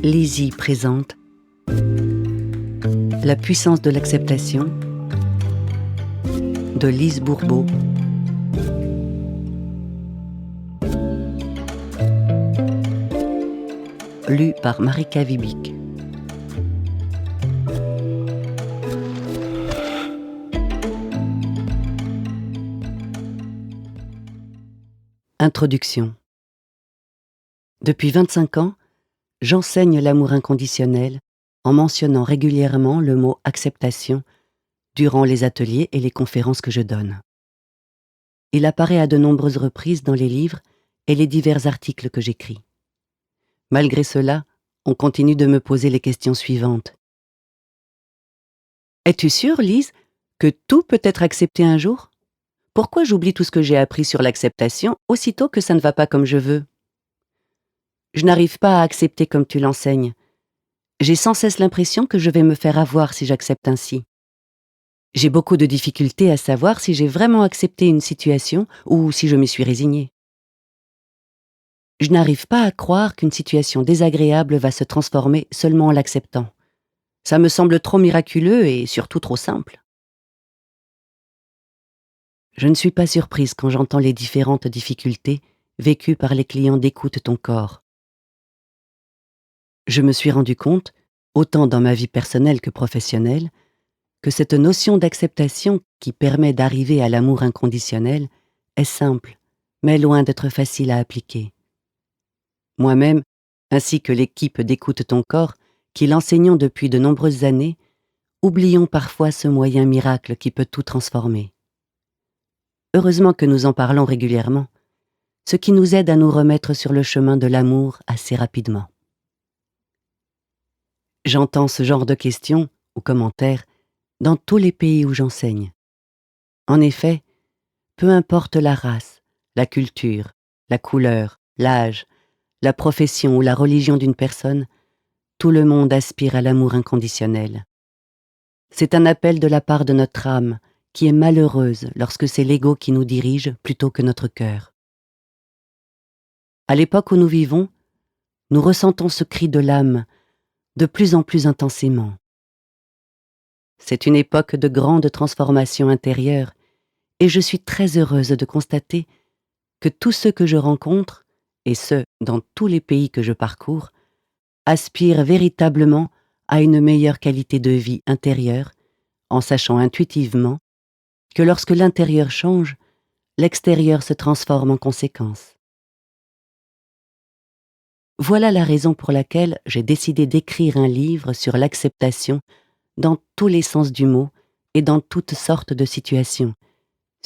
Lizzie présente La puissance de l'acceptation de Lise Bourbeau. Lu par Marika Vibic. Introduction. Depuis 25 ans, j'enseigne l'amour inconditionnel en mentionnant régulièrement le mot acceptation durant les ateliers et les conférences que je donne. Il apparaît à de nombreuses reprises dans les livres et les divers articles que j'écris. Malgré cela, on continue de me poser les questions suivantes. Es-tu sûre, Lise, que tout peut être accepté un jour ? Pourquoi j'oublie tout ce que j'ai appris sur l'acceptation aussitôt que ça ne va pas comme je veux ? Je n'arrive pas à accepter comme tu l'enseignes. J'ai sans cesse l'impression que je vais me faire avoir si j'accepte ainsi. J'ai beaucoup de difficultés à savoir si j'ai vraiment accepté une situation ou si je m'y suis résignée. Je n'arrive pas à croire qu'une situation désagréable va se transformer seulement en l'acceptant. Ça me semble trop miraculeux et surtout trop simple. Je ne suis pas surprise quand j'entends les différentes difficultés vécues par les clients d'Écoute ton corps. Je me suis rendu compte, autant dans ma vie personnelle que professionnelle, que cette notion d'acceptation qui permet d'arriver à l'amour inconditionnel est simple, mais loin d'être facile à appliquer. Moi-même, ainsi que l'équipe d'Écoute ton corps, qui l'enseignons depuis de nombreuses années, oublions parfois ce moyen miracle qui peut tout transformer. Heureusement que nous en parlons régulièrement, ce qui nous aide à nous remettre sur le chemin de l'amour assez rapidement. J'entends ce genre de questions ou commentaires dans tous les pays où j'enseigne. En effet, peu importe la race, la culture, la couleur, l'âge, la profession ou la religion d'une personne, tout le monde aspire à l'amour inconditionnel. C'est un appel de la part de notre âme qui est malheureuse lorsque c'est l'ego qui nous dirige plutôt que notre cœur. À l'époque où nous vivons, nous ressentons ce cri de l'âme de plus en plus intensément. C'est une époque de grande transformation intérieure et je suis très heureuse de constater que tous ceux que je rencontre, et ce, dans tous les pays que je parcours, aspirent véritablement à une meilleure qualité de vie intérieure en sachant intuitivement que lorsque l'intérieur change, l'extérieur se transforme en conséquence. Voilà la raison pour laquelle j'ai décidé d'écrire un livre sur l'acceptation dans tous les sens du mot et dans toutes sortes de situations,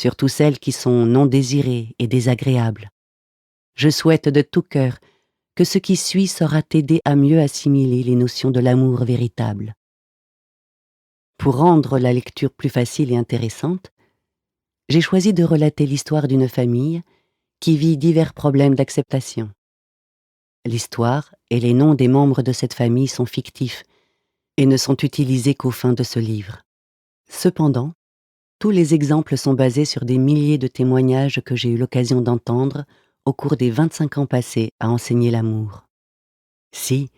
surtout celles qui sont non désirées et désagréables. Je souhaite de tout cœur que ce qui suit saura t'aider à mieux assimiler les notions de l'amour véritable. Pour rendre la lecture plus facile et intéressante, j'ai choisi de relater l'histoire d'une famille qui vit divers problèmes d'acceptation. L'histoire et les noms des membres de cette famille sont fictifs et ne sont utilisés qu'aux fins de ce livre. Cependant, tous les exemples sont basés sur des milliers de témoignages que j'ai eu l'occasion d'entendre au cours des 25 ans passés à enseigner l'amour. Si,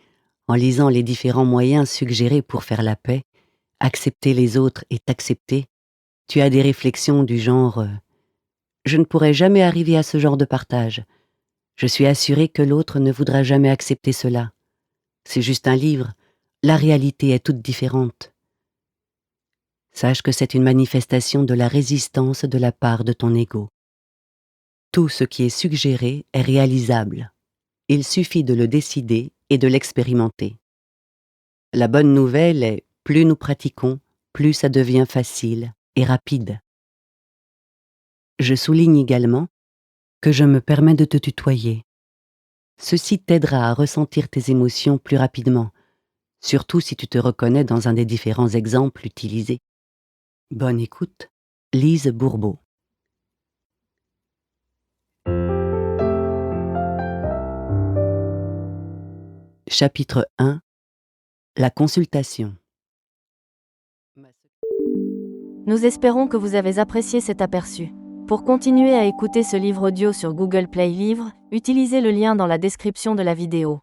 en lisant les différents moyens suggérés pour faire la paix, accepter les autres et t'accepter, tu as des réflexions du genre « Je ne pourrai jamais arriver à ce genre de partage. Je suis assurée que l'autre ne voudra jamais accepter cela. C'est juste un livre. La réalité est toute différente. » Sache que c'est une manifestation de la résistance de la part de ton ego. Tout ce qui est suggéré est réalisable. Il suffit de le décider et de l'expérimenter. La bonne nouvelle est, plus nous pratiquons, plus ça devient facile et rapide. Je souligne également que je me permets de te tutoyer. Ceci t'aidera à ressentir tes émotions plus rapidement, surtout si tu te reconnais dans un des différents exemples utilisés. Bonne écoute, Lise Bourbeau. Chapitre 1. La consultation. Nous espérons que vous avez apprécié cet aperçu. Pour continuer à écouter ce livre audio sur Google Play Livres, utilisez le lien dans la description de la vidéo.